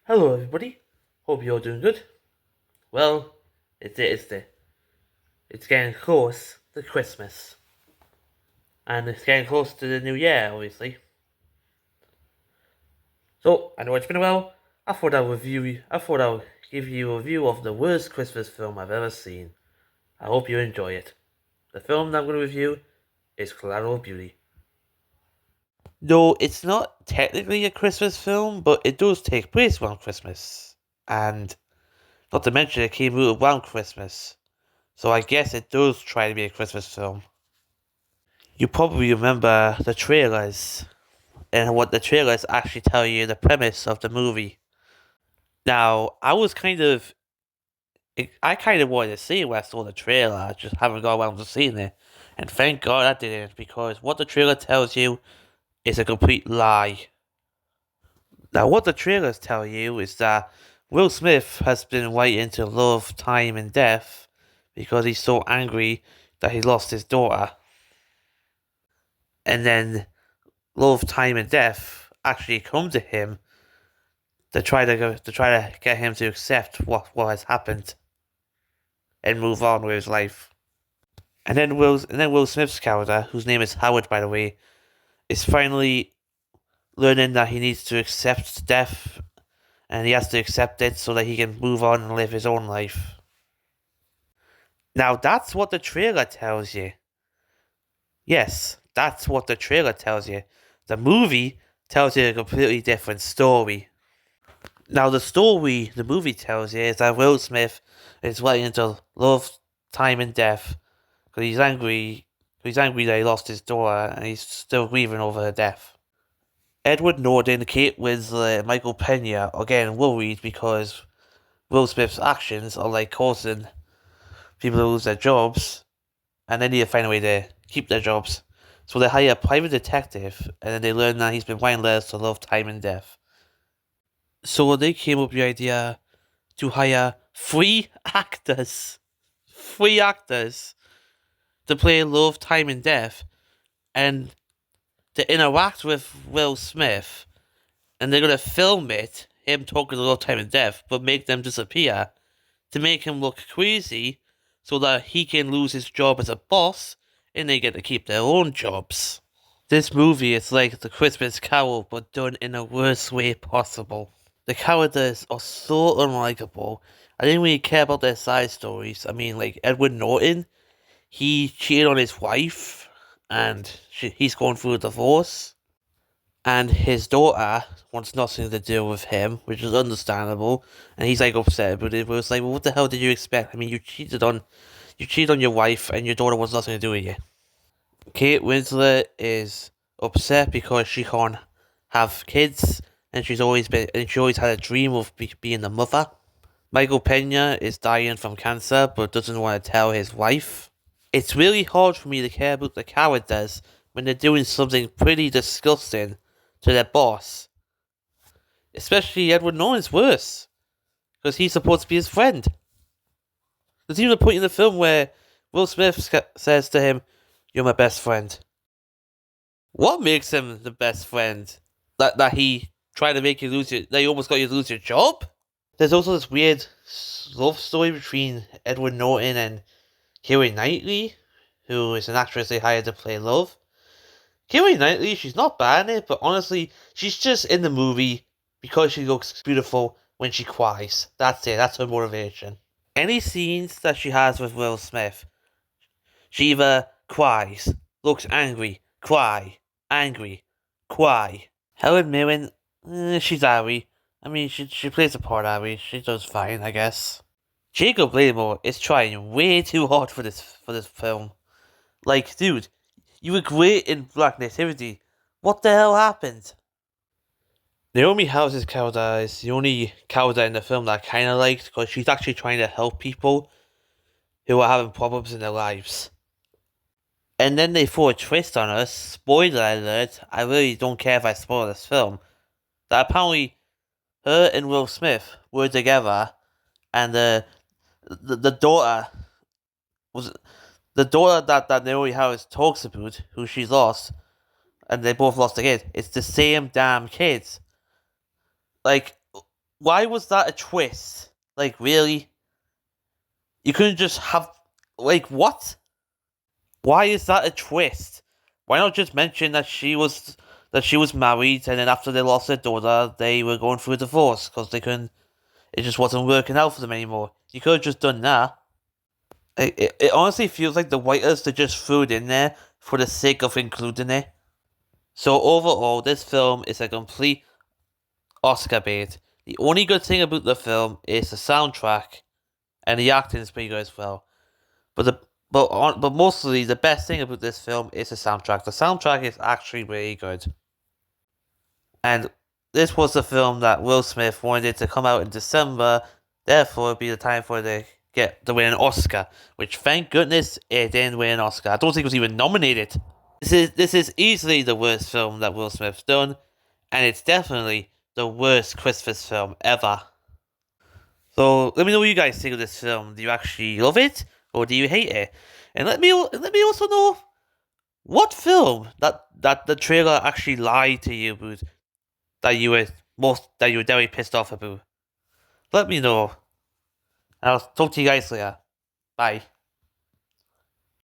Hello, everybody. Hope you're doing good. Well, it's getting close to Christmas, and it's getting close to the New Year, obviously. So I know it's been a while. I thought I'll give you a review of the worst Christmas film I've ever seen. I hope you enjoy it. The film that I'm going to review is Collateral Beauty. No, it's not technically a Christmas film, but it does take place around Christmas, and not to mention it came out around Christmas. So I guess it does try to be a Christmas film. You probably remember the trailers and what the trailers actually tell you the premise of the movie. Now, I kind of wanted to see it when I saw the trailer. I just haven't got around to seeing it. And thank God I didn't, because what the trailer tells you is a complete lie. Now, what the trailers tell you is that Will Smith has been waiting to love, time, and death because he's so angry that he lost his daughter. And then love, time, and death actually come to him to try to get him to accept what has happened and move on with his life. And then Will Smith's character, whose name is Howard by the way, is finally learning that he needs to accept death and he has to accept it so that he can move on and live his own life. Now that's what the trailer tells you. Yes, that's what the trailer tells you. The movie tells you a completely different story. Now, the movie tells you is that Will Smith is waiting to love, time, and death because he's angry. He's angry that he lost his daughter and he's still grieving over her death. Edward Norton, Kate Winslet, and Michael Pena are getting worried because Will Smith's actions are like causing people to lose their jobs and they need to find a way to keep their jobs. So they hire a private detective and then they learn that he's been writing letters to love, time, and death. So they came up with the idea to hire three actors to play Love, Time, and Death, and to interact with Will Smith, and they're gonna film it, him talking to Love, Time, and Death, but make them disappear to make him look crazy, so that he can lose his job as a boss, and they get to keep their own jobs. This movie is like the Christmas Carol, but done in the worst way possible. The characters are so unlikable. I didn't really care about their side stories. I mean, like Edward Norton, he cheated on his wife, and he's going through a divorce. And his daughter wants nothing to do with him, which is understandable. And he's like upset about it. But it's like, well, what the hell did you expect? I mean, you cheated on your wife, and your daughter wants nothing to do with you. Kate Winslet is upset because she can't have kids, and she always had a dream of being a mother. Michael Pena is dying from cancer, but doesn't want to tell his wife. It's really hard for me to care about the characters when they're doing something pretty disgusting to their boss. Especially Edward Norton's worse, because he's supposed to be his friend. There's even a point in the film where Will Smith says to him, "You're my best friend." What makes him the best friend? That he tried to make you that he almost got you to lose your job? There's also this weird love story between Edward Norton and Keira Knightley, who is an actress they hired to play Love. Keira Knightley, she's not bad in it, but honestly, she's just in the movie because she looks beautiful when she cries. That's it, that's her motivation. Any scenes that she has with Will Smith, she either cries, looks angry, cry. Helen Mirren, she's Ari. I mean, she plays the part Ari. She does fine, I guess. Jacob Latimore is trying way too hard for this film. Like, dude, you were great in Black Nativity. What the hell happened? Naomi House's character is the only character in the film that I kind of liked because she's actually trying to help people who are having problems in their lives. And then they throw a twist on us. Spoiler alert! I really don't care if I spoil this film. That apparently her and Will Smith were together, and the daughter was the daughter that Naomi Harris talks about, who she lost, and they both lost a kid. It's the same damn kids. Like, why was that a twist? Like, really? You couldn't just have, like, what? Why is that a twist? Why not just mention that she was married, and then after they lost their daughter, they were going through a divorce because they couldn't. It just wasn't working out for them anymore. You could have just done that. It honestly feels like the writers they just threw it in there for the sake of including it. So overall, this film is a complete Oscar bait. The only good thing about the film is the soundtrack, and the acting is pretty good as well. But but mostly the best thing about this film is the soundtrack. The soundtrack is actually really good, and this was the film that Will Smith wanted to come out in December. Therefore, it'd be the time for it to get to win an Oscar. Which, thank goodness, it didn't win an Oscar. I don't think it was even nominated. This is easily the worst film that Will Smith's done, and it's definitely the worst Christmas film ever. So let me know what you guys think of this film. Do you actually love it or do you hate it? And let me also know what film that the trailer actually lied to you about that you were very pissed off about. Let me know. I'll talk to you guys later. Bye.